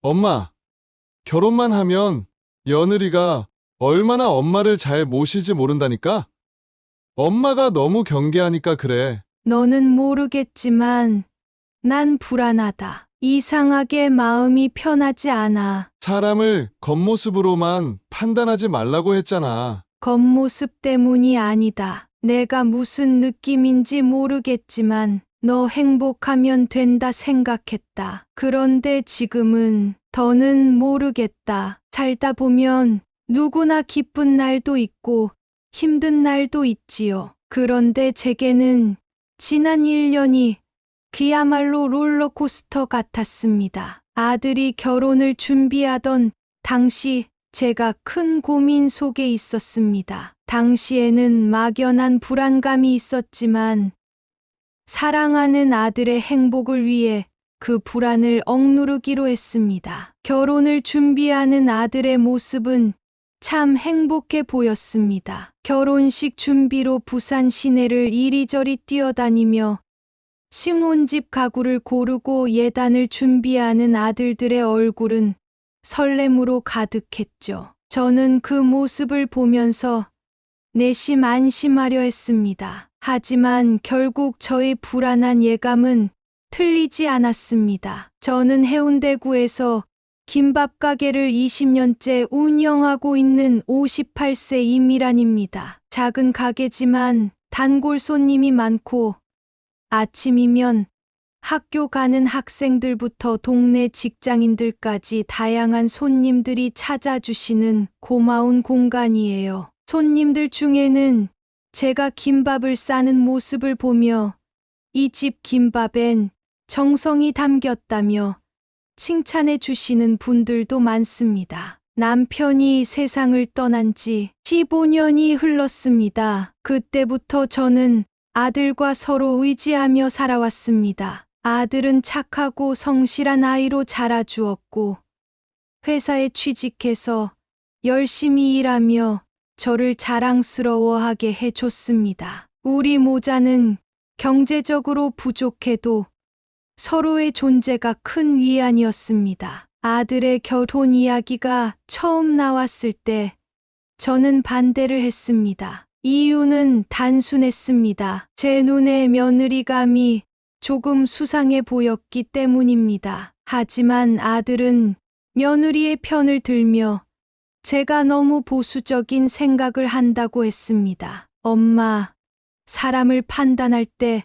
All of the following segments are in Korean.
엄마, 결혼만 하면 며느리가 얼마나 엄마를 잘 모실지 모른다니까? 엄마가 너무 경계하니까 그래. 너는 모르겠지만 난 불안하다. 이상하게 마음이 편하지 않아. 사람을 겉모습으로만 판단하지 말라고 했잖아. 겉모습 때문이 아니다. 내가 무슨 느낌인지 모르겠지만 너 행복하면 된다 생각했다. 그런데 지금은 더는 모르겠다. 살다 보면 누구나 기쁜 날도 있고 힘든 날도 있지요. 그런데 제게는 지난 1년이 그야말로 롤러코스터 같았습니다. 아들이 결혼을 준비하던 당시 제가 큰 고민 속에 있었습니다. 당시에는 막연한 불안감이 있었지만 사랑하는 아들의 행복을 위해 그 불안을 억누르기로 했습니다. 결혼을 준비하는 아들의 모습은 참 행복해 보였습니다. 결혼식 준비로 부산 시내를 이리저리 뛰어다니며 신혼집 가구를 고르고 예단을 준비하는 아들들의 얼굴은 설렘으로 가득했죠. 저는 그 모습을 보면서 내심 안심하려 했습니다. 하지만 결국 저의 불안한 예감은 틀리지 않았습니다. 저는 해운대구에서 김밥 가게를 20년째 운영하고 있는 58세 이미란입니다. 작은 가게지만 단골 손님이 많고 아침이면 학교 가는 학생들부터 동네 직장인들까지 다양한 손님들이 찾아주시는 고마운 공간이에요. 손님들 중에는 제가 김밥을 싸는 모습을 보며 이 집 김밥엔 정성이 담겼다며 칭찬해 주시는 분들도 많습니다. 남편이 세상을 떠난 지 15년이 흘렀습니다. 그때부터 저는 아들과 서로 의지하며 살아왔습니다. 아들은 착하고 성실한 아이로 자라주었고 회사에 취직해서 열심히 일하며 저를 자랑스러워하게 해줬습니다. 우리 모자는 경제적으로 부족해도 서로의 존재가 큰 위안이었습니다. 아들의 결혼 이야기가 처음 나왔을 때 저는 반대를 했습니다. 이유는 단순했습니다. 제 눈에 며느리감이 조금 수상해 보였기 때문입니다. 하지만 아들은 며느리의 편을 들며 제가 너무 보수적인 생각을 한다고 했습니다. 엄마, 사람을 판단할 때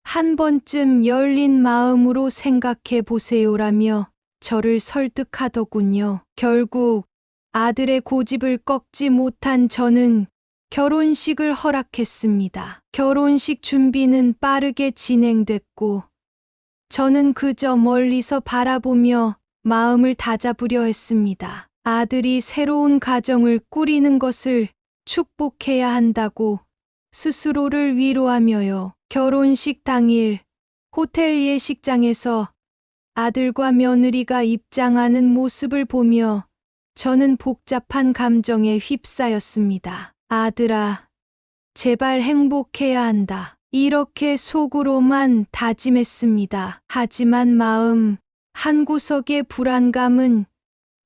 한 번쯤 열린 마음으로 생각해 보세요라며 저를 설득하더군요. 결국 아들의 고집을 꺾지 못한 저는 결혼식을 허락했습니다. 결혼식 준비는 빠르게 진행됐고 저는 그저 멀리서 바라보며 마음을 다잡으려 했습니다. 아들이 새로운 가정을 꾸리는 것을 축복해야 한다고 스스로를 위로하며요. 결혼식 당일 호텔 예식장에서 아들과 며느리가 입장하는 모습을 보며 저는 복잡한 감정에 휩싸였습니다. 아들아, 제발 행복해야 한다. 이렇게 속으로만 다짐했습니다. 하지만 마음 한구석의 불안감은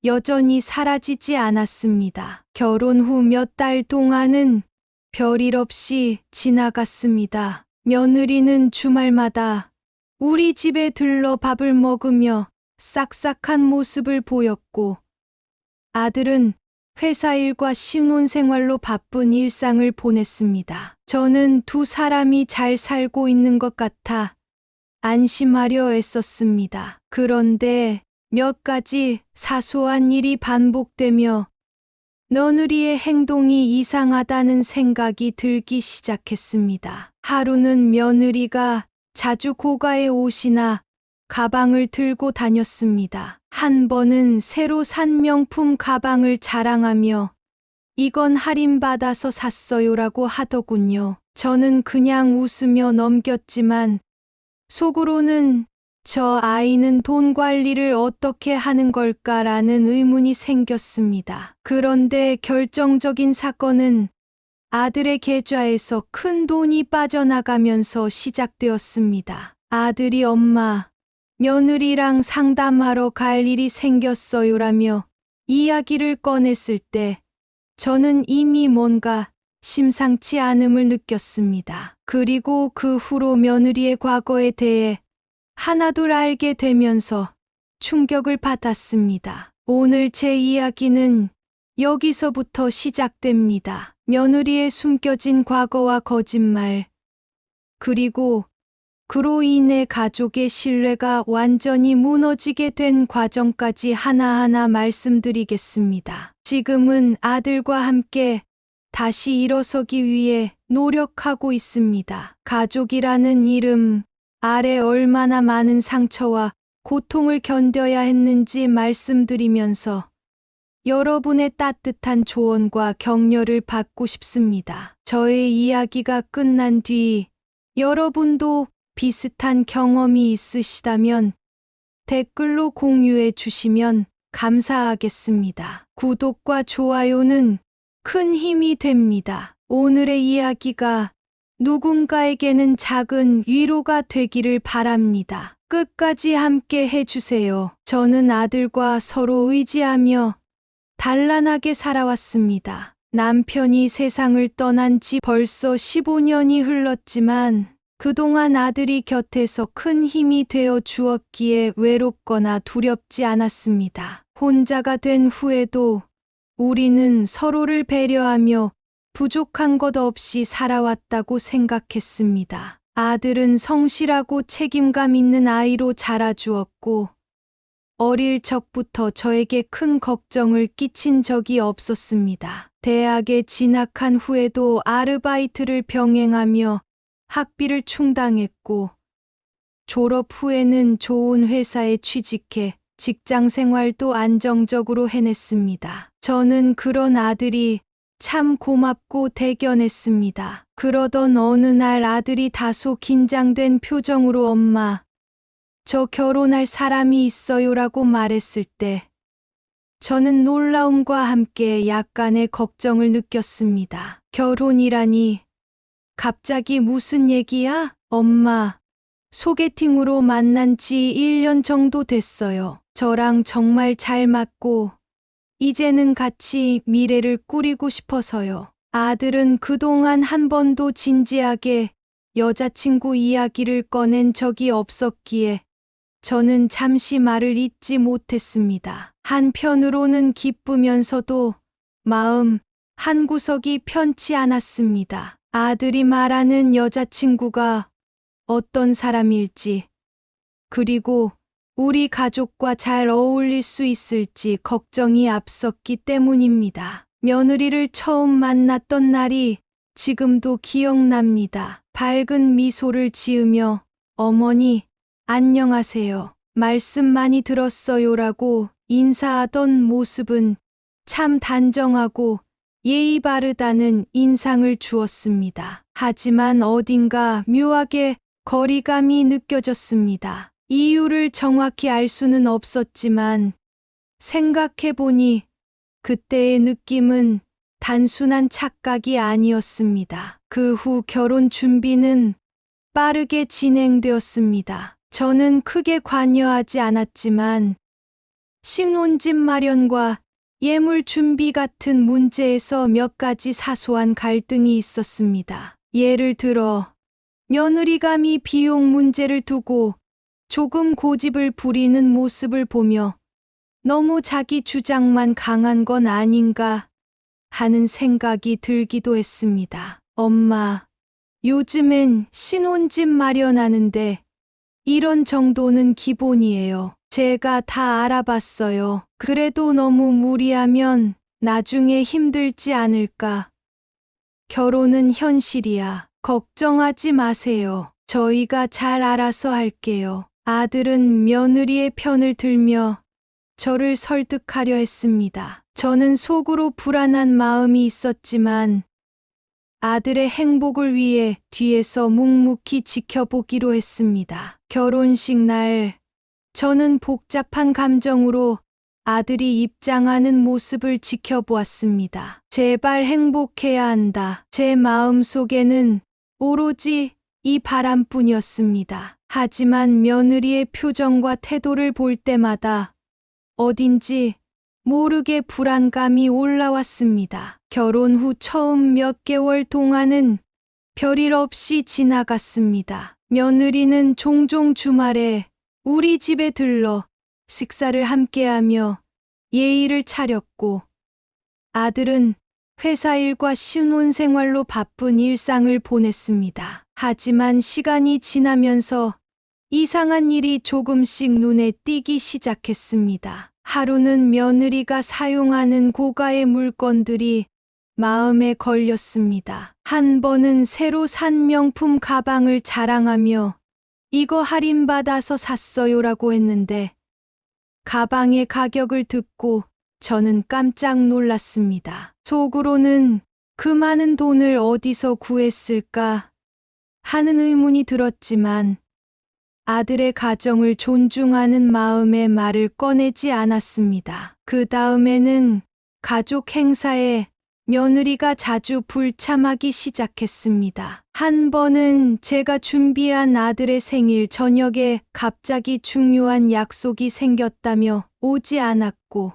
여전히 사라지지 않았습니다. 결혼 후 몇 달 동안은 별일 없이 지나갔습니다. 며느리는 주말마다 우리 집에 들러 밥을 먹으며 싹싹한 모습을 보였고 아들은 회사 일과 신혼생활로 바쁜 일상을 보냈습니다. 저는 두 사람이 잘 살고 있는 것 같아 안심하려 애썼습니다. 그런데 몇 가지 사소한 일이 반복되며 며느리의 행동이 이상하다는 생각이 들기 시작했습니다. 하루는 며느리가 자주 고가의 옷이나 가방을 들고 다녔습니다. 한 번은 새로 산 명품 가방을 자랑하며 이건 할인받아서 샀어요라고 하더군요. 저는 그냥 웃으며 넘겼지만 속으로는 저 아이는 돈 관리를 어떻게 하는 걸까라는 의문이 생겼습니다. 그런데 결정적인 사건은 아들의 계좌에서 큰 돈이 빠져나가면서 시작되었습니다. 아들이 엄마, 며느리랑 상담하러 갈 일이 생겼어요라며 이야기를 꺼냈을 때 저는 이미 뭔가 심상치 않음을 느꼈습니다. 그리고 그 후로 며느리의 과거에 대해 하나둘 알게 되면서 충격을 받았습니다. 오늘 제 이야기는 여기서부터 시작됩니다. 며느리의 숨겨진 과거와 거짓말, 그리고 그로 인해 가족의 신뢰가 완전히 무너지게 된 과정까지 하나하나 말씀드리겠습니다. 지금은 아들과 함께 다시 일어서기 위해 노력하고 있습니다. 가족이라는 이름 아래 얼마나 많은 상처와 고통을 견뎌야 했는지 말씀드리면서 여러분의 따뜻한 조언과 격려를 받고 싶습니다. 저의 이야기가 끝난 뒤 여러분도 비슷한 경험이 있으시다면 댓글로 공유해 주시면 감사하겠습니다. 구독과 좋아요는 큰 힘이 됩니다. 오늘의 이야기가 누군가에게는 작은 위로가 되기를 바랍니다. 끝까지 함께 해주세요. 저는 아들과 서로 의지하며 단란하게 살아왔습니다. 남편이 세상을 떠난 지 벌써 15년이 흘렀지만 그동안 아들이 곁에서 큰 힘이 되어 주었기에 외롭거나 두렵지 않았습니다. 혼자가 된 후에도 우리는 서로를 배려하며 부족한 것 없이 살아왔다고 생각했습니다. 아들은 성실하고 책임감 있는 아이로 자라주었고 어릴 적부터 저에게 큰 걱정을 끼친 적이 없었습니다. 대학에 진학한 후에도 아르바이트를 병행하며 학비를 충당했고 졸업 후에는 좋은 회사에 취직해 직장 생활도 안정적으로 해냈습니다. 저는 그런 아들이 참 고맙고 대견했습니다. 그러던 어느 날 아들이 다소 긴장된 표정으로 엄마, 저 결혼할 사람이 있어요라고 말했을 때 저는 놀라움과 함께 약간의 걱정을 느꼈습니다. 결혼이라니 갑자기 무슨 얘기야? 엄마, 소개팅으로 만난 지 1년 정도 됐어요. 저랑 정말 잘 맞고 이제는 같이 미래를 꾸리고 싶어서요. 아들은 그동안 한 번도 진지하게 여자친구 이야기를 꺼낸 적이 없었기에 저는 잠시 말을 잇지 못했습니다. 한편으로는 기쁘면서도 마음 한구석이 편치 않았습니다. 아들이 말하는 여자친구가 어떤 사람일지, 그리고 우리 가족과 잘 어울릴 수 있을지 걱정이 앞섰기 때문입니다. 며느리를 처음 만났던 날이 지금도 기억납니다. 밝은 미소를 지으며 어머니, 안녕하세요. 말씀 많이 들었어요라고 인사하던 모습은 참 단정하고 예의 바르다는 인상을 주었습니다. 하지만 어딘가 묘하게 거리감이 느껴졌습니다. 이유를 정확히 알 수는 없었지만 생각해보니 그때의 느낌은 단순한 착각이 아니었습니다. 그 후 결혼 준비는 빠르게 진행되었습니다. 저는 크게 관여하지 않았지만 신혼집 마련과 예물 준비 같은 문제에서 몇 가지 사소한 갈등이 있었습니다. 예를 들어 며느리감이 비용 문제를 두고 조금 고집을 부리는 모습을 보며 너무 자기 주장만 강한 건 아닌가 하는 생각이 들기도 했습니다. 엄마, 요즘엔 신혼집 마련하는데 이런 정도는 기본이에요. 제가 다 알아봤어요. 그래도 너무 무리하면 나중에 힘들지 않을까. 결혼은 현실이야. 걱정하지 마세요. 저희가 잘 알아서 할게요. 아들은 며느리의 편을 들며 저를 설득하려 했습니다. 저는 속으로 불안한 마음이 있었지만 아들의 행복을 위해 뒤에서 묵묵히 지켜보기로 했습니다. 결혼식 날, 저는 복잡한 감정으로 아들이 입장하는 모습을 지켜보았습니다. 제발 행복해야 한다. 제 마음 속에는 오로지 이 바람뿐이었습니다. 하지만 며느리의 표정과 태도를 볼 때마다 어딘지 모르게 불안감이 올라왔습니다. 결혼 후 처음 몇 개월 동안은 별일 없이 지나갔습니다. 며느리는 종종 주말에 우리 집에 들러 식사를 함께하며 예의를 차렸고, 아들은 회사 일과 신혼생활로 바쁜 일상을 보냈습니다. 하지만 시간이 지나면서 이상한 일이 조금씩 눈에 띄기 시작했습니다. 하루는 며느리가 사용하는 고가의 물건들이 마음에 걸렸습니다. 한 번은 새로 산 명품 가방을 자랑하며 이거 할인받아서 샀어요라고 했는데, 가방의 가격을 듣고 저는 깜짝 놀랐습니다. 속으로는 그 많은 돈을 어디서 구했을까 하는 의문이 들었지만, 아들의 가정을 존중하는 마음에 말을 꺼내지 않았습니다. 그 다음에는 가족 행사에 며느리가 자주 불참하기 시작했습니다. 한 번은 제가 준비한 아들의 생일 저녁에 갑자기 중요한 약속이 생겼다며 오지 않았고,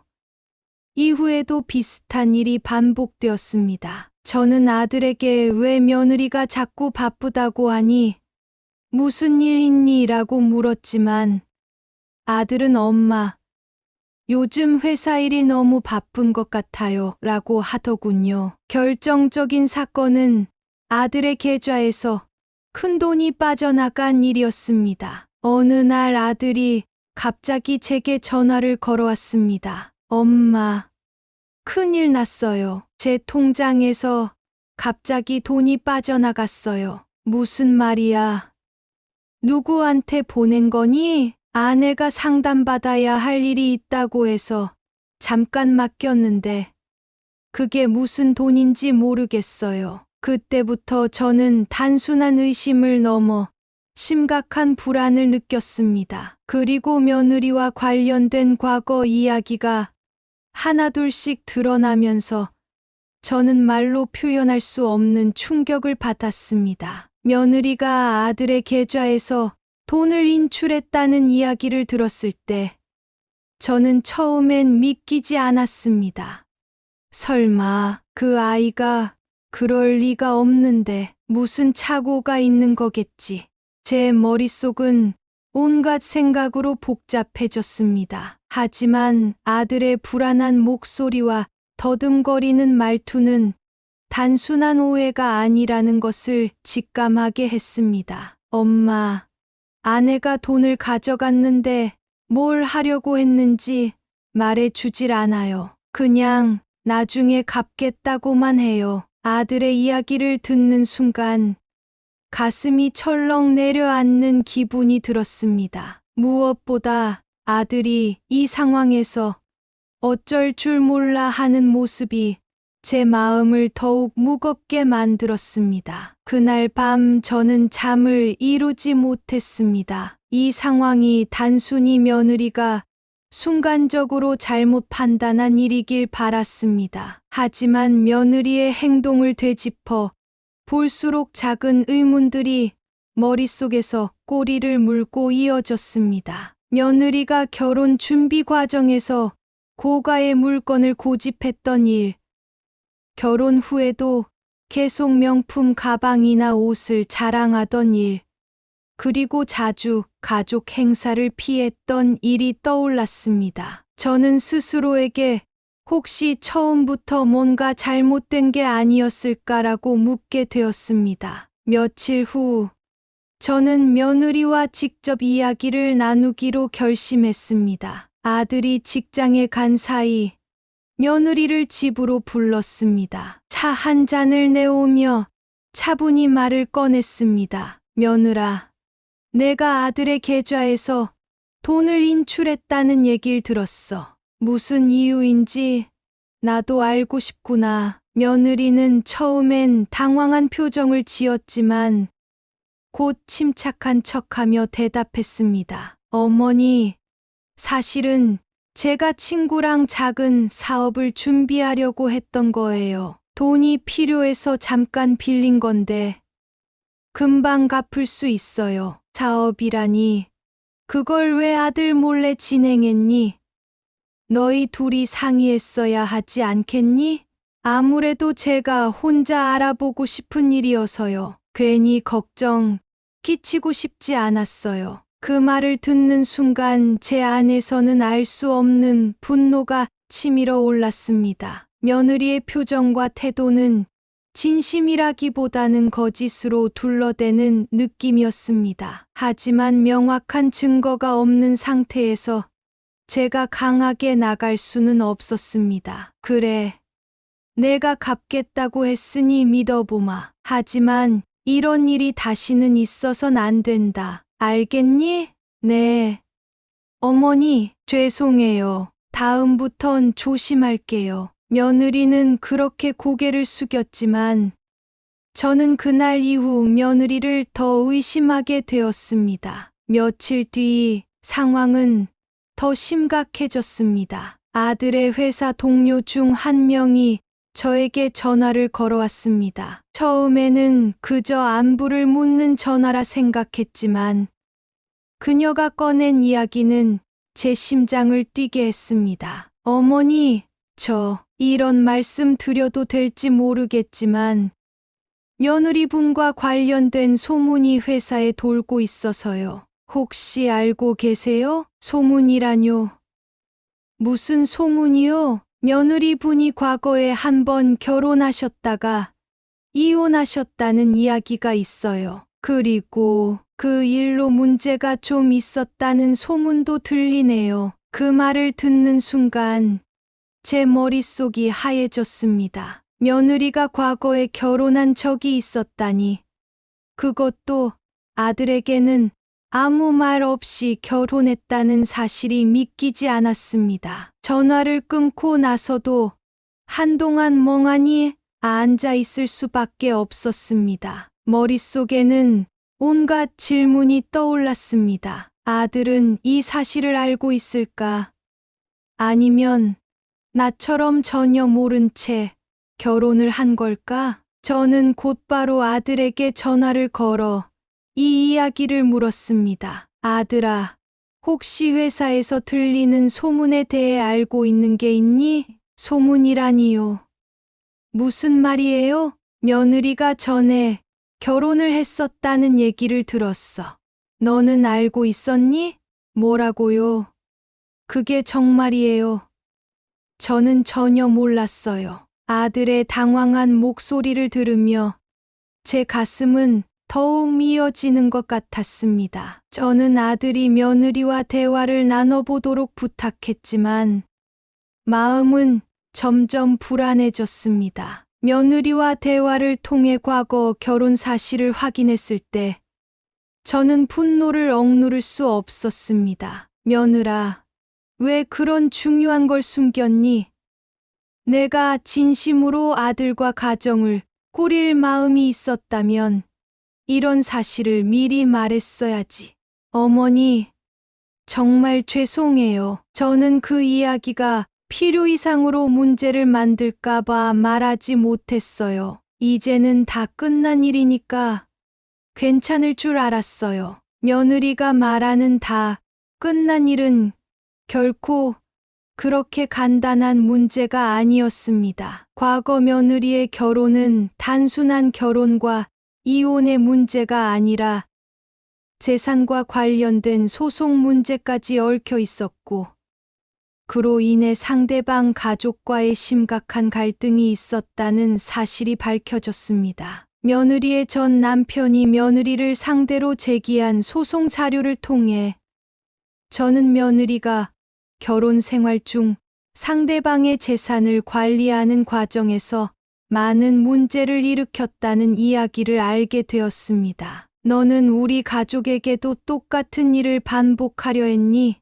이후에도 비슷한 일이 반복되었습니다. 저는 아들에게 왜 며느리가 자꾸 바쁘다고 하니 무슨 일 있니? 라고 물었지만, 아들은 엄마, 요즘 회사 일이 너무 바쁜 것 같아요 라고 하더군요. 결정적인 사건은 아들의 계좌에서 큰돈이 빠져나간 일이었습니다. 어느 날 아들이 갑자기 제게 전화를 걸어왔습니다. 엄마, 큰일 났어요. 제 통장에서 갑자기 돈이 빠져나갔어요. 무슨 말이야? 누구한테 보낸 거니? 아내가 상담받아야 할 일이 있다고 해서 잠깐 맡겼는데 그게 무슨 돈인지 모르겠어요. 그때부터 저는 단순한 의심을 넘어 심각한 불안을 느꼈습니다. 그리고 며느리와 관련된 과거 이야기가 하나둘씩 드러나면서 저는 말로 표현할 수 없는 충격을 받았습니다. 며느리가 아들의 계좌에서 돈을 인출했다는 이야기를 들었을 때 저는 처음엔 믿기지 않았습니다. 설마 그 아이가 그럴 리가 없는데 무슨 착오가 있는 거겠지. 제 머릿속은 온갖 생각으로 복잡해졌습니다. 하지만 아들의 불안한 목소리와 더듬거리는 말투는 단순한 오해가 아니라는 것을 직감하게 했습니다. 엄마, 아내가 돈을 가져갔는데 뭘 하려고 했는지 말해주질 않아요. 그냥 나중에 갚겠다고만 해요. 아들의 이야기를 듣는 순간 가슴이 철렁 내려앉는 기분이 들었습니다. 무엇보다 아들이 이 상황에서 어쩔 줄 몰라 하는 모습이 제 마음을 더욱 무겁게 만들었습니다. 그날 밤 저는 잠을 이루지 못했습니다. 이 상황이 단순히 며느리가 순간적으로 잘못 판단한 일이길 바랐습니다. 하지만 며느리의 행동을 되짚어 볼수록 작은 의문들이 머릿속에서 꼬리를 물고 이어졌습니다. 며느리가 결혼 준비 과정에서 고가의 물건을 고집했던 일, 결혼 후에도 계속 명품 가방이나 옷을 자랑하던 일, 그리고 자주 가족 행사를 피했던 일이 떠올랐습니다. 저는 스스로에게 혹시 처음부터 뭔가 잘못된 게 아니었을까라고 묻게 되었습니다. 며칠 후, 저는 며느리와 직접 이야기를 나누기로 결심했습니다. 아들이 직장에 간 사이 며느리를 집으로 불렀습니다. 차 한 잔을 내오며 차분히 말을 꺼냈습니다. 며느라, 내가 아들의 계좌에서 돈을 인출했다는 얘기를 들었어. 무슨 이유인지 나도 알고 싶구나. 며느리는 처음엔 당황한 표정을 지었지만 곧 침착한 척하며 대답했습니다. 어머니, 사실은 제가 친구랑 작은 사업을 준비하려고 했던 거예요. 돈이 필요해서 잠깐 빌린 건데 금방 갚을 수 있어요. 사업이라니. 그걸 왜 아들 몰래 진행했니? 너희 둘이 상의했어야 하지 않겠니? 아무래도 제가 혼자 알아보고 싶은 일이어서요. 괜히 걱정 끼치고 싶지 않았어요. 그 말을 듣는 순간 제 안에서는 알 수 없는 분노가 치밀어 올랐습니다. 며느리의 표정과 태도는 진심이라기보다는 거짓으로 둘러대는 느낌이었습니다. 하지만 명확한 증거가 없는 상태에서 제가 강하게 나갈 수는 없었습니다. 그래, 내가 갚겠다고 했으니 믿어보마. 하지만 이런 일이 다시는 있어선 안 된다. 알겠니? 네. 어머니, 죄송해요. 다음부턴 조심할게요. 며느리는 그렇게 고개를 숙였지만 저는 그날 이후 며느리를 더 의심하게 되었습니다. 며칠 뒤 상황은 더 심각해졌습니다. 아들의 회사 동료 중 한 명이 저에게 전화를 걸어왔습니다. 처음에는 그저 안부를 묻는 전화라 생각했지만 그녀가 꺼낸 이야기는 제 심장을 뛰게 했습니다. 어머니, 저 이런 말씀 드려도 될지 모르겠지만 며느리분과 관련된 소문이 회사에 돌고 있어서요. 혹시 알고 계세요? 소문이라뇨? 무슨 소문이요? 며느리분이 과거에 한 번 결혼하셨다가 이혼하셨다는 이야기가 있어요. 그리고 그 일로 문제가 좀 있었다는 소문도 들리네요. 그 말을 듣는 순간 제 머릿속이 하얘졌습니다. 며느리가 과거에 결혼한 적이 있었다니. 그것도 아들에게는 아무 말 없이 결혼했다는 사실이 믿기지 않았습니다. 전화를 끊고 나서도 한동안 멍하니 앉아 있을 수밖에 없었습니다. 머릿속에는 온갖 질문이 떠올랐습니다. 아들은 이 사실을 알고 있을까? 아니면 나처럼 전혀 모른 채 결혼을 한 걸까? 저는 곧바로 아들에게 전화를 걸어 이 이야기를 물었습니다. 아들아, 혹시 회사에서 들리는 소문에 대해 알고 있는 게 있니? 소문이라니요. 무슨 말이에요? 며느리가 전에 결혼을 했었다는 얘기를 들었어. 너는 알고 있었니? 뭐라고요? 그게 정말이에요. 저는 전혀 몰랐어요. 아들의 당황한 목소리를 들으며 제 가슴은 더욱 미어지는 것 같았습니다. 저는 아들이 며느리와 대화를 나눠보도록 부탁했지만 마음은 점점 불안해졌습니다. 며느리와 대화를 통해 과거 결혼 사실을 확인했을 때 저는 분노를 억누를 수 없었습니다. 며느라, 왜 그런 중요한 걸 숨겼니? 내가 진심으로 아들과 가정을 꾸릴 마음이 있었다면 이런 사실을 미리 말했어야지. 어머니, 정말 죄송해요. 저는 그 이야기가 필요 이상으로 문제를 만들까봐 말하지 못했어요. 이제는 다 끝난 일이니까 괜찮을 줄 알았어요. 며느리가 말하는 다 끝난 일은 결코 그렇게 간단한 문제가 아니었습니다. 과거 며느리의 결혼은 단순한 결혼과 이혼의 문제가 아니라 재산과 관련된 소송 문제까지 얽혀 있었고, 그로 인해 상대방 가족과의 심각한 갈등이 있었다는 사실이 밝혀졌습니다. 며느리의 전 남편이 며느리를 상대로 제기한 소송 자료를 통해 저는 며느리가 결혼 생활 중 상대방의 재산을 관리하는 과정에서 많은 문제를 일으켰다는 이야기를 알게 되었습니다. 너는 우리 가족에게도 똑같은 일을 반복하려 했니?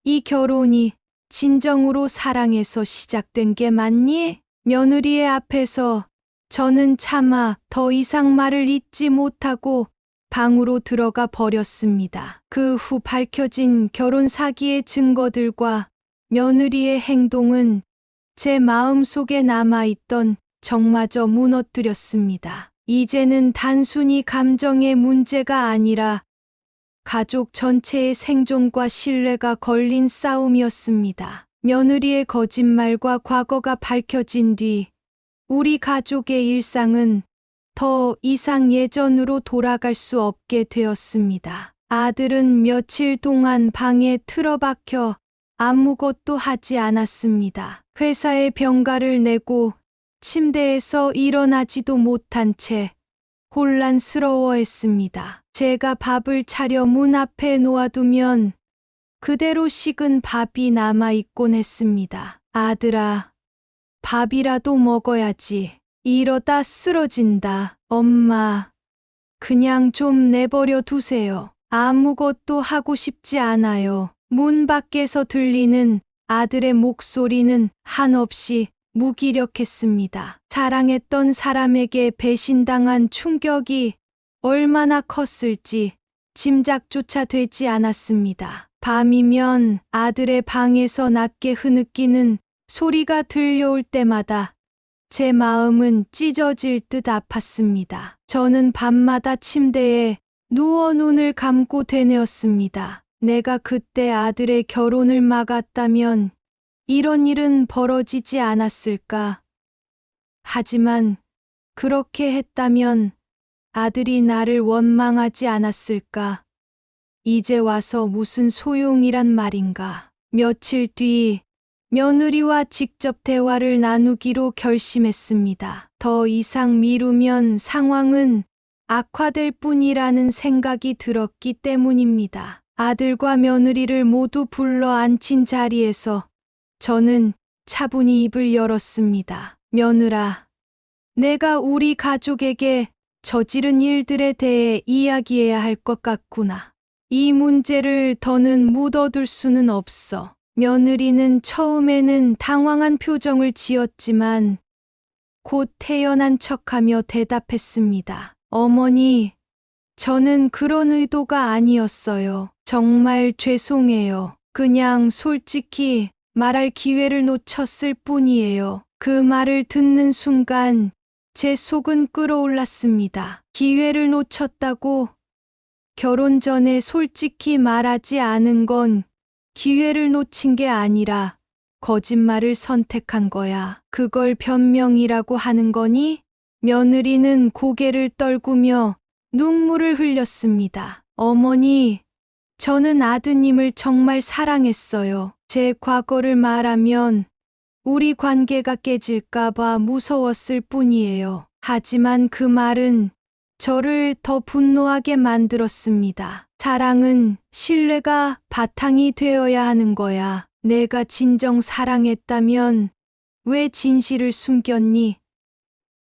이 결혼이 진정으로 사랑에서 시작된 게 맞니? 며느리의 앞에서 저는 차마 더 이상 말을 잇지 못하고 방으로 들어가 버렸습니다. 그 후 밝혀진 결혼 사기의 증거들과 며느리의 행동은 제 마음속에 남아있던 정마저 무너뜨렸습니다. 이제는 단순히 감정의 문제가 아니라 가족 전체의 생존과 신뢰가 걸린 싸움이었습니다. 며느리의 거짓말과 과거가 밝혀진 뒤 우리 가족의 일상은 더 이상 예전으로 돌아갈 수 없게 되었습니다. 아들은 며칠 동안 방에 틀어박혀 아무것도 하지 않았습니다. 회사에 병가를 내고 침대에서 일어나지도 못한 채 혼란스러워했습니다. 제가 밥을 차려 문 앞에 놓아두면 그대로 식은 밥이 남아있곤 했습니다. 아들아, 밥이라도 먹어야지. 이러다 쓰러진다. 엄마, 그냥 좀 내버려 두세요. 아무것도 하고 싶지 않아요. 문 밖에서 들리는 아들의 목소리는 한없이 무기력했습니다. 사랑했던 사람에게 배신당한 충격이 얼마나 컸을지 짐작조차 되지 않았습니다. 밤이면 아들의 방에서 낮게 흐느끼는 소리가 들려올 때마다 제 마음은 찢어질 듯 아팠습니다. 저는 밤마다 침대에 누워 눈을 감고 되뇌었습니다. 내가 그때 아들의 결혼을 막았다면 이런 일은 벌어지지 않았을까? 하지만 그렇게 했다면 아들이 나를 원망하지 않았을까? 이제 와서 무슨 소용이란 말인가? 며칠 뒤 며느리와 직접 대화를 나누기로 결심했습니다. 더 이상 미루면 상황은 악화될 뿐이라는 생각이 들었기 때문입니다. 아들과 며느리를 모두 불러 앉힌 자리에서 저는 차분히 입을 열었습니다. 며느라, 내가 우리 가족에게 저지른 일들에 대해 이야기해야 할 것 같구나. 이 문제를 더는 묻어둘 수는 없어. 며느리는 처음에는 당황한 표정을 지었지만 곧 태연한 척하며 대답했습니다. 어머니, 저는 그런 의도가 아니었어요. 정말 죄송해요. 그냥 솔직히 말할 기회를 놓쳤을 뿐이에요. 그 말을 듣는 순간 제 속은 끓어올랐습니다. 기회를 놓쳤다고? 결혼 전에 솔직히 말하지 않은 건 기회를 놓친 게 아니라 거짓말을 선택한 거야. 그걸 변명이라고 하는 거니? 며느리는 고개를 떨구며 눈물을 흘렸습니다. 어머니, 저는 아드님을 정말 사랑했어요. 제 과거를 말하면 우리 관계가 깨질까봐 무서웠을 뿐이에요. 하지만 그 말은 저를 더 분노하게 만들었습니다. 사랑은 신뢰가 바탕이 되어야 하는 거야. 내가 진정 사랑했다면 왜 진실을 숨겼니?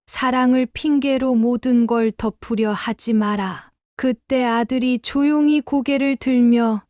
사랑을 핑계로 모든 걸 덮으려 하지 마라. 그때 아들이 조용히 고개를 들며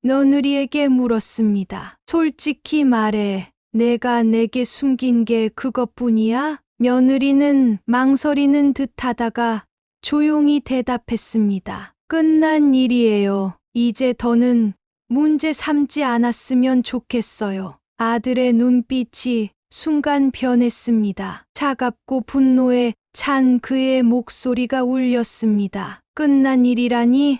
며느리에게 물었습니다. 솔직히 말해, 내가 내게 숨긴 게 그것뿐이야? 며느리는 망설이는 듯 하다가 조용히 대답했습니다. 끝난 일이에요. 이제 더는 문제 삼지 않았으면 좋겠어요. 아들의 눈빛이 순간 변했습니다. 차갑고 분노에 찬 그의 목소리가 울렸습니다. 끝난 일이라니?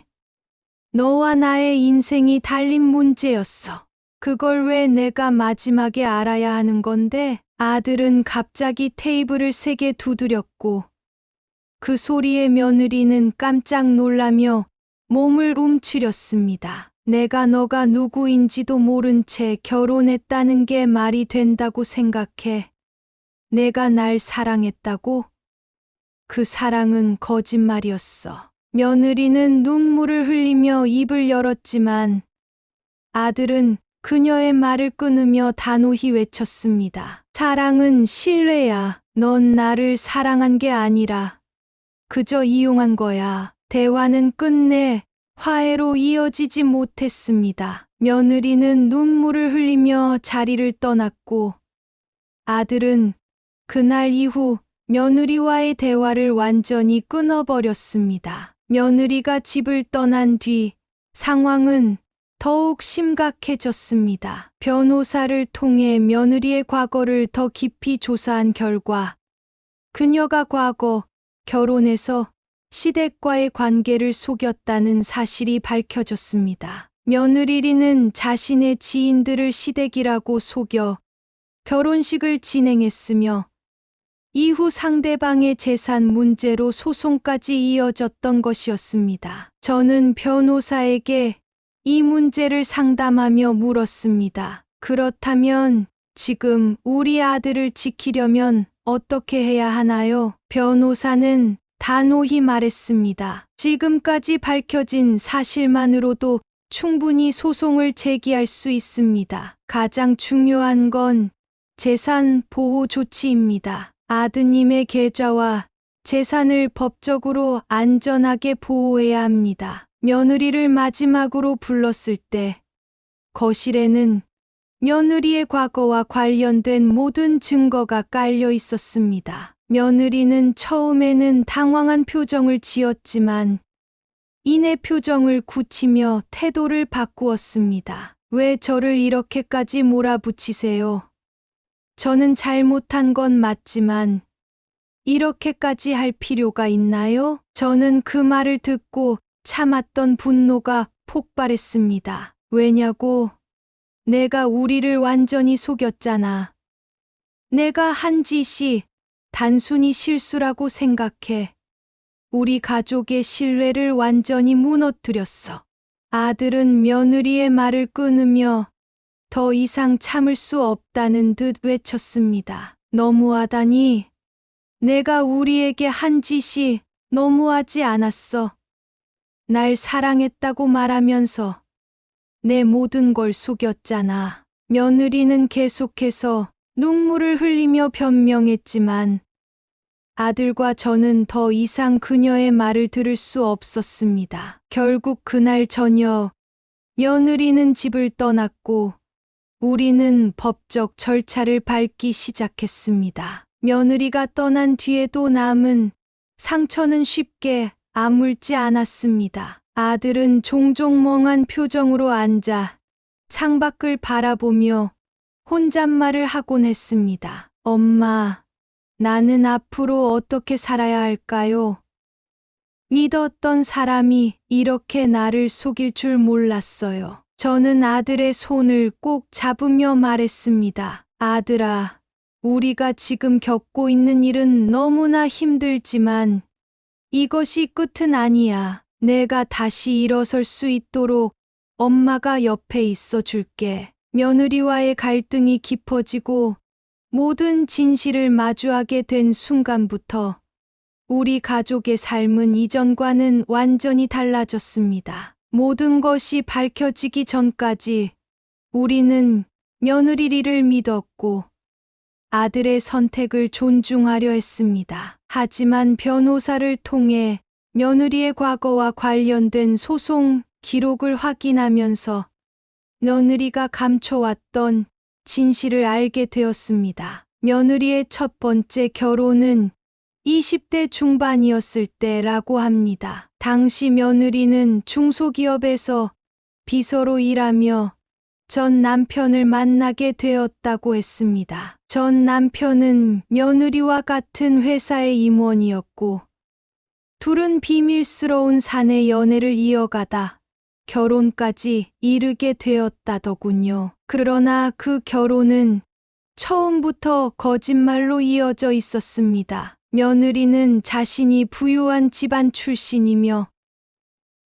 너와 나의 인생이 달린 문제였어. 그걸 왜 내가 마지막에 알아야 하는 건데? 아들은 갑자기 테이블을 세게 두드렸고 그 소리에 며느리는 깜짝 놀라며 몸을 움츠렸습니다. 내가 너가 누구인지도 모른 채 결혼했다는 게 말이 된다고 생각해. 내가 날 사랑했다고? 그 사랑은 거짓말이었어. 며느리는 눈물을 흘리며 입을 열었지만 아들은 그녀의 말을 끊으며 단호히 외쳤습니다. 사랑은 신뢰야. 넌 나를 사랑한 게 아니라 그저 이용한 거야. 대화는 끝내 화해로 이어지지 못했습니다. 며느리는 눈물을 흘리며 자리를 떠났고 아들은 그날 이후 며느리와의 대화를 완전히 끊어버렸습니다. 며느리가 집을 떠난 뒤 상황은 더욱 심각해졌습니다. 변호사를 통해 며느리의 과거를 더 깊이 조사한 결과 그녀가 과거 결혼해서 시댁과의 관계를 속였다는 사실이 밝혀졌습니다. 며느리 리는 자신의 지인들을 시댁이라고 속여 결혼식을 진행했으며 이후 상대방의 재산 문제로 소송까지 이어졌던 것이었습니다. 저는 변호사에게 이 문제를 상담하며 물었습니다. 그렇다면 지금 우리 아들을 지키려면 어떻게 해야 하나요? 변호사는 단호히 말했습니다. 지금까지 밝혀진 사실만으로도 충분히 소송을 제기할 수 있습니다. 가장 중요한 건 재산 보호 조치입니다. 아드님의 계좌와 재산을 법적으로 안전하게 보호해야 합니다. 며느리를 마지막으로 불렀을 때 거실에는 며느리의 과거와 관련된 모든 증거가 깔려 있었습니다. 며느리는 처음에는 당황한 표정을 지었지만 이내 표정을 굳히며 태도를 바꾸었습니다. 왜 저를 이렇게까지 몰아붙이세요? 저는 잘못한 건 맞지만 이렇게까지 할 필요가 있나요? 저는 그 말을 듣고 참았던 분노가 폭발했습니다. 왜냐고? 내가 우리를 완전히 속였잖아. 내가 한 짓이 단순히 실수라고 생각해. 우리 가족의 신뢰를 완전히 무너뜨렸어. 아들은 며느리의 말을 끊으며 더 이상 참을 수 없다는 듯 외쳤습니다. 너무하다니. 내가 우리에게 한 짓이 너무하지 않았어. 날 사랑했다고 말하면서 내 모든 걸 속였잖아. 며느리는 계속해서 눈물을 흘리며 변명했지만 아들과 저는 더 이상 그녀의 말을 들을 수 없었습니다. 결국 그날 저녁 며느리는 집을 떠났고 우리는 법적 절차를 밟기 시작했습니다. 며느리가 떠난 뒤에도 남은 상처는 쉽게 아물지 않았습니다. 아들은 종종 멍한 표정으로 앉아 창밖을 바라보며 혼잣말을 하곤 했습니다. 엄마, 나는 앞으로 어떻게 살아야 할까요? 믿었던 사람이 이렇게 나를 속일 줄 몰랐어요. 저는 아들의 손을 꼭 잡으며 말했습니다. 아들아, 우리가 지금 겪고 있는 일은 너무나 힘들지만 이것이 끝은 아니야. 내가 다시 일어설 수 있도록 엄마가 옆에 있어 줄게. 며느리와의 갈등이 깊어지고 모든 진실을 마주하게 된 순간부터 우리 가족의 삶은 이전과는 완전히 달라졌습니다. 모든 것이 밝혀지기 전까지 우리는 며느리 리를 믿었고 아들의 선택을 존중하려 했습니다. 하지만 변호사를 통해 며느리의 과거와 관련된 소송 기록을 확인하면서 며느리가 감춰왔던 진실을 알게 되었습니다. 며느리의 첫 번째 결혼은 20대 중반이었을 때라고 합니다. 당시 며느리는 중소기업에서 비서로 일하며 전 남편을 만나게 되었다고 했습니다. 전 남편은 며느리와 같은 회사의 임원이었고 둘은 비밀스러운 사내 연애를 이어가다 결혼까지 이르게 되었다더군요. 그러나 그 결혼은 처음부터 거짓말로 이어져 있었습니다. 며느리는 자신이 부유한 집안 출신이며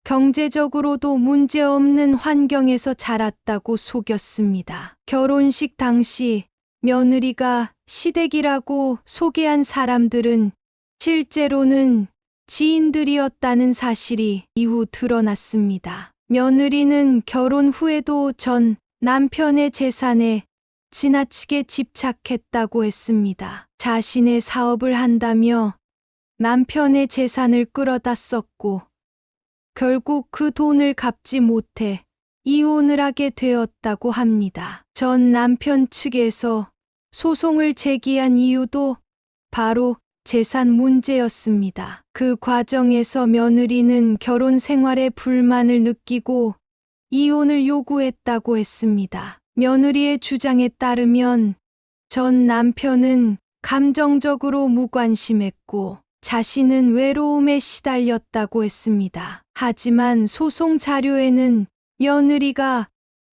경제적으로도 문제없는 환경에서 자랐다고 속였습니다. 결혼식 당시 며느리가 시댁이라고 소개한 사람들은 실제로는 지인들이었다는 사실이 이후 드러났습니다. 며느리는 결혼 후에도 전 남편의 재산에 지나치게 집착했다고 했습니다. 자신의 사업을 한다며 남편의 재산을 끌어다 썼고 결국 그 돈을 갚지 못해 이혼을 하게 되었다고 합니다. 전 남편 측에서 소송을 제기한 이유도 바로 재산 문제였습니다. 그 과정에서 며느리는 결혼 생활에 불만을 느끼고 이혼을 요구했다고 했습니다. 며느리의 주장에 따르면 전 남편은 감정적으로 무관심했고 자신은 외로움에 시달렸다고 했습니다. 하지만 소송 자료에는 며느리가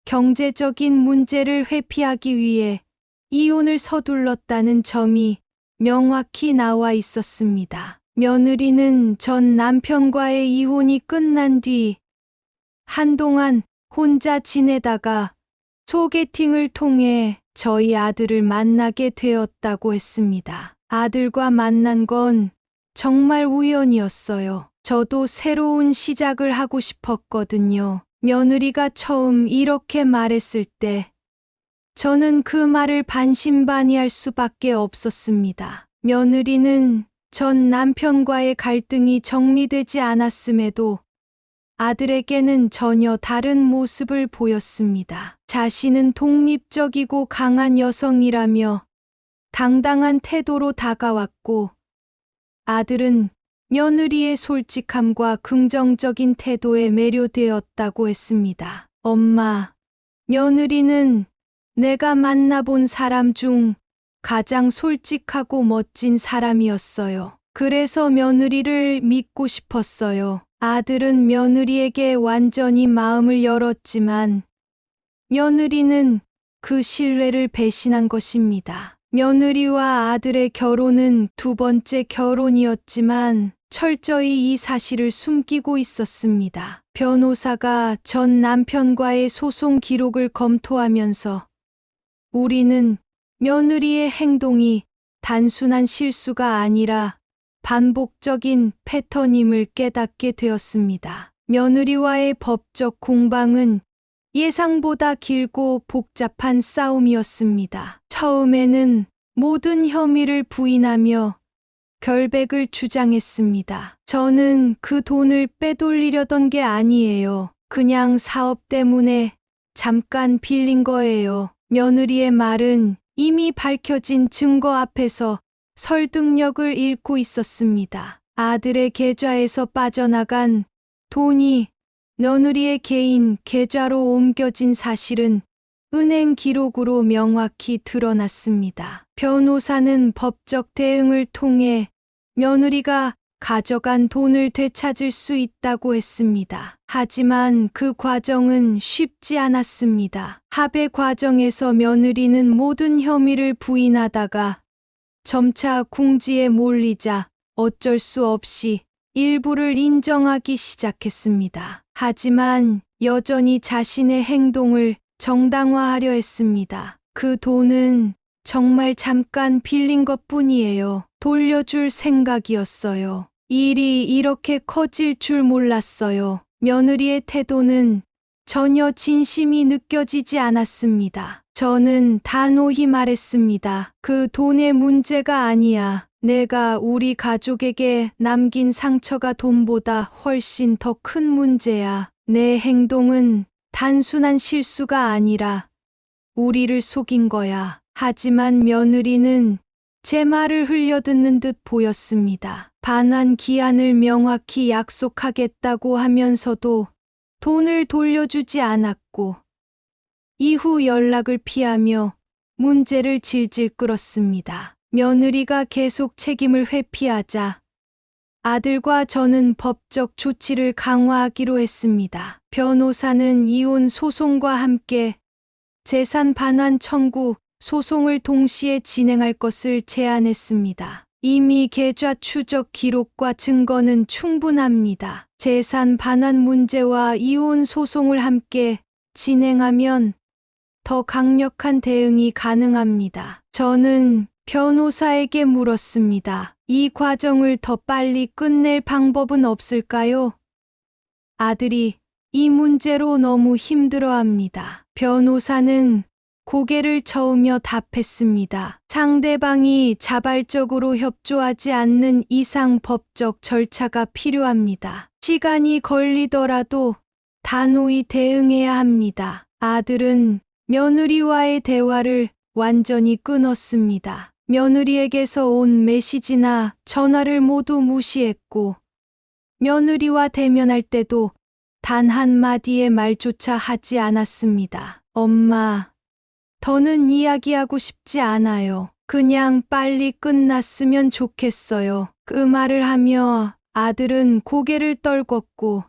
경제적인 문제를 회피하기 위해 이혼을 서둘렀다는 점이 명확히 나와 있었습니다. 며느리는 전 남편과의 이혼이 끝난 뒤 한동안 혼자 지내다가 소개팅을 통해 저희 아들을 만나게 되었다고 했습니다. 아들과 만난 건 정말 우연이었어요. 저도 새로운 시작을 하고 싶었거든요. 며느리가 처음 이렇게 말했을 때 저는 그 말을 반신반의할 수밖에 없었습니다. 며느리는 전 남편과의 갈등이 정리되지 않았음에도 아들에게는 전혀 다른 모습을 보였습니다. 자신은 독립적이고 강한 여성이라며 당당한 태도로 다가왔고, 아들은 며느리의 솔직함과 긍정적인 태도에 매료되었다고 했습니다. 엄마, 며느리는 내가 만나본 사람 중 가장 솔직하고 멋진 사람이었어요. 그래서 며느리를 믿고 싶었어요. 아들은 며느리에게 완전히 마음을 열었지만 며느리는 그 신뢰를 배신한 것입니다. 며느리와 아들의 결혼은 두 번째 결혼이었지만 철저히 이 사실을 숨기고 있었습니다. 변호사가 전 남편과의 소송 기록을 검토하면서 우리는 며느리의 행동이 단순한 실수가 아니라 반복적인 패턴임을 깨닫게 되었습니다. 며느리와의 법적 공방은 예상보다 길고 복잡한 싸움이었습니다. 처음에는 모든 혐의를 부인하며 결백을 주장했습니다. 저는 그 돈을 빼돌리려던 게 아니에요. 그냥 사업 때문에 잠깐 빌린 거예요. 며느리의 말은 이미 밝혀진 증거 앞에서 설득력을 잃고 있었습니다. 아들의 계좌에서 빠져나간 돈이 며느리의 개인 계좌로 옮겨진 사실은 은행 기록으로 명확히 드러났습니다. 변호사는 법적 대응을 통해 며느리가 가져간 돈을 되찾을 수 있다고 했습니다. 하지만 그 과정은 쉽지 않았습니다. 합의 과정에서 며느리는 모든 혐의를 부인하다가 점차 궁지에 몰리자 어쩔 수 없이 일부를 인정하기 시작했습니다. 하지만 여전히 자신의 행동을 정당화하려 했습니다. 그 돈은 정말 잠깐 빌린 것뿐이에요. 돌려줄 생각이었어요. 일이 이렇게 커질 줄 몰랐어요. 며느리의 태도는 전혀 진심이 느껴지지 않았습니다. 저는 단호히 말했습니다. 그 돈의 문제가 아니야. 내가 우리 가족에게 남긴 상처가 돈보다 훨씬 더 큰 문제야. 내 행동은 단순한 실수가 아니라 우리를 속인 거야. 하지만 며느리는 제 말을 흘려듣는 듯 보였습니다. 반환 기한을 명확히 약속하겠다고 하면서도 돈을 돌려주지 않았고, 이후 연락을 피하며 문제를 질질 끌었습니다. 며느리가 계속 책임을 회피하자 아들과 저는 법적 조치를 강화하기로 했습니다. 변호사는 이혼 소송과 함께 재산 반환 청구 소송을 동시에 진행할 것을 제안했습니다. 이미 계좌 추적 기록과 증거는 충분합니다. 재산 반환 문제와 이혼 소송을 함께 진행하면 더 강력한 대응이 가능합니다. 저는 변호사에게 물었습니다. 이 과정을 더 빨리 끝낼 방법은 없을까요? 아들이 이 문제로 너무 힘들어합니다. 변호사는 고개를 저으며 답했습니다. 상대방이 자발적으로 협조하지 않는 이상 법적 절차가 필요합니다. 시간이 걸리더라도 단호히 대응해야 합니다. 아들은 며느리와의 대화를 완전히 끊었습니다. 며느리에게서 온 메시지나 전화를 모두 무시했고, 며느리와 대면할 때도 단 한마디의 말조차 하지 않았습니다. 엄마, 더는 이야기하고 싶지 않아요. 그냥 빨리 끝났으면 좋겠어요. 그 말을 하며 아들은 고개를 떨궜고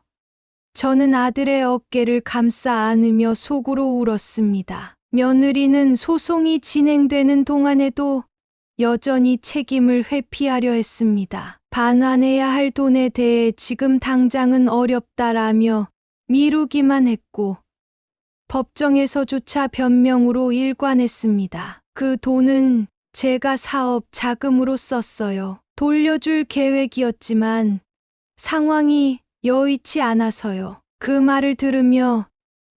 저는 아들의 어깨를 감싸 안으며 속으로 울었습니다. 며느리는 소송이 진행되는 동안에도 여전히 책임을 회피하려 했습니다. 반환해야 할 돈에 대해 지금 당장은 어렵다라며 미루기만 했고 법정에서조차 변명으로 일관했습니다. 그 돈은 제가 사업 자금으로 썼어요. 돌려줄 계획이었지만 상황이 여의치 않아서요. 그 말을 들으며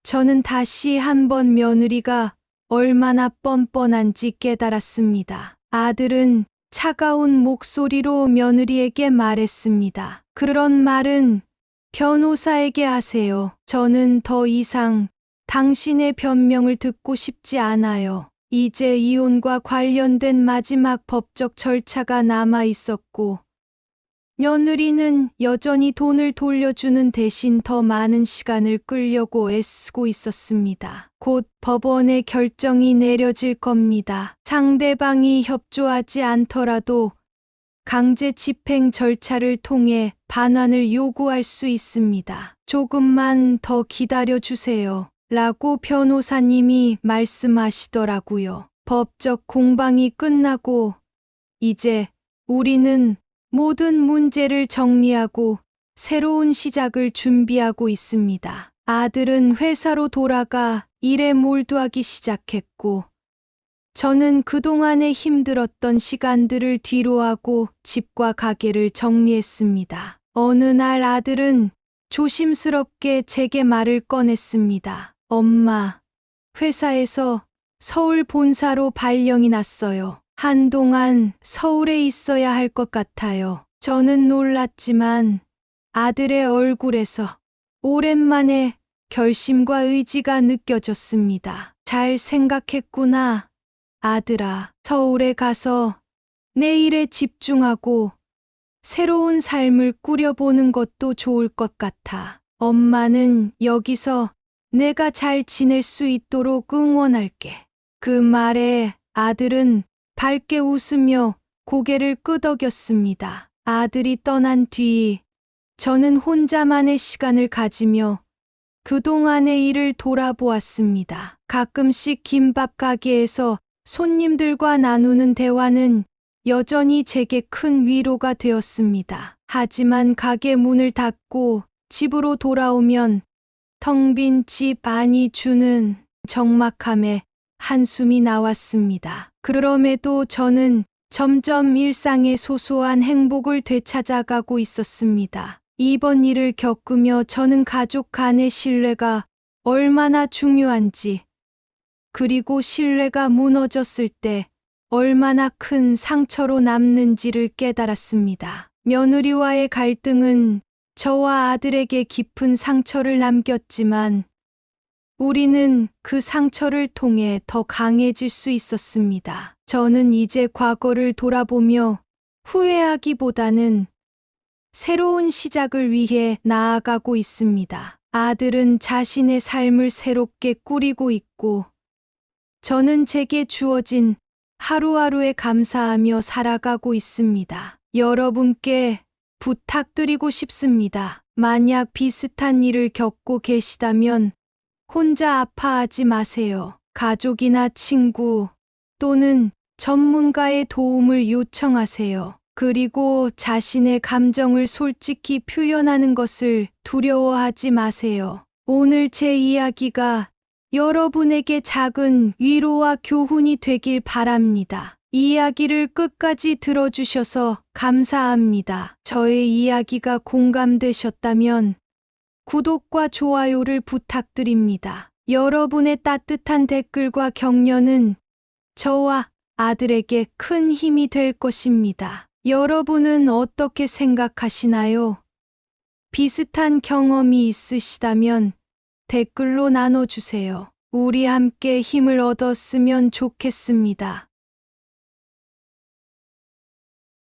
저는 다시 한번 며느리가 얼마나 뻔뻔한지 깨달았습니다. 아들은 차가운 목소리로 며느리에게 말했습니다. 그런 말은 변호사에게 하세요. 저는 더 이상 당신의 변명을 듣고 싶지 않아요. 이제 이혼과 관련된 마지막 법적 절차가 남아 있었고 며느리는 여전히 돈을 돌려주는 대신 더 많은 시간을 끌려고 애쓰고 있었습니다. 곧 법원의 결정이 내려질 겁니다. 상대방이 협조하지 않더라도 강제 집행 절차를 통해 반환을 요구할 수 있습니다. 조금만 더 기다려 주세요. 라고 변호사님이 말씀하시더라고요. 법적 공방이 끝나고 이제 우리는 모든 문제를 정리하고 새로운 시작을 준비하고 있습니다. 아들은 회사로 돌아가 일에 몰두하기 시작했고 저는 그동안에 힘들었던 시간들을 뒤로하고 집과 가게를 정리했습니다. 어느 날 아들은 조심스럽게 제게 말을 꺼냈습니다. 엄마, 회사에서 서울 본사로 발령이 났어요. 한동안 서울에 있어야 할 것 같아요. 저는 놀랐지만 아들의 얼굴에서 오랜만에 결심과 의지가 느껴졌습니다. 잘 생각했구나, 아들아. 서울에 가서 내 일에 집중하고 새로운 삶을 꾸려보는 것도 좋을 것 같아. 엄마는 여기서 내가 잘 지낼 수 있도록 응원할게. 그 말에 아들은 밝게 웃으며 고개를 끄덕였습니다. 아들이 떠난 뒤 저는 혼자만의 시간을 가지며 그동안의 일을 돌아보았습니다. 가끔씩 김밥 가게에서 손님들과 나누는 대화는 여전히 제게 큰 위로가 되었습니다. 하지만 가게 문을 닫고 집으로 돌아오면 텅 빈 집 안이 주는 적막함에 한숨이 나왔습니다. 그럼에도 저는 점점 일상의 소소한 행복을 되찾아가고 있었습니다. 이번 일을 겪으며 저는 가족 간의 신뢰가 얼마나 중요한지, 그리고 신뢰가 무너졌을 때 얼마나 큰 상처로 남는지를 깨달았습니다. 며느리와의 갈등은 저와 아들에게 깊은 상처를 남겼지만 우리는 그 상처를 통해 더 강해질 수 있었습니다. 저는 이제 과거를 돌아보며 후회하기보다는 새로운 시작을 위해 나아가고 있습니다. 아들은 자신의 삶을 새롭게 꾸리고 있고 저는 제게 주어진 하루하루에 감사하며 살아가고 있습니다. 여러분께 부탁드리고 싶습니다. 만약 비슷한 일을 겪고 계시다면 혼자 아파하지 마세요. 가족이나 친구 또는 전문가의 도움을 요청하세요. 그리고 자신의 감정을 솔직히 표현하는 것을 두려워하지 마세요. 오늘 제 이야기가 여러분에게 작은 위로와 교훈이 되길 바랍니다. 이야기를 끝까지 들어주셔서 감사합니다. 저의 이야기가 공감되셨다면 구독과 좋아요를 부탁드립니다. 여러분의 따뜻한 댓글과 격려는 저와 아들에게 큰 힘이 될 것입니다. 여러분은 어떻게 생각하시나요? 비슷한 경험이 있으시다면 댓글로 나눠주세요. 우리 함께 힘을 얻었으면 좋겠습니다.